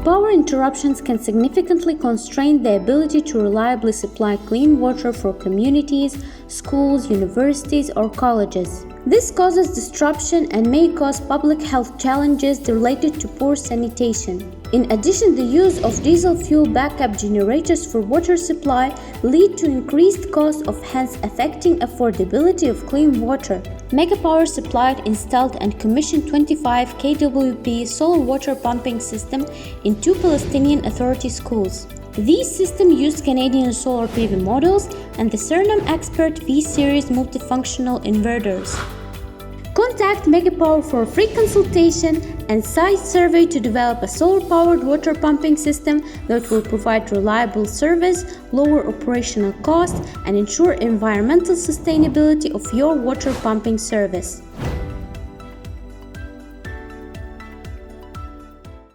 Power interruptions can significantly constrain the ability to reliably supply clean water for communities, schools, universities, or colleges. This causes disruption and may cause public health challenges related to poor sanitation. In addition, the use of diesel fuel backup generators for water supply lead to increased costs, hence affecting affordability of clean water. Megapower supplied, installed, and commissioned 25 kWp solar water pumping system in 2 Palestinian Authority schools. These systems used Canadian solar PV models and the Cernam Expert V-Series multifunctional inverters. Contact Megapower for a free consultation and site survey to develop a solar-powered water pumping system that will provide reliable service, lower operational costs, and ensure environmental sustainability of your water pumping service.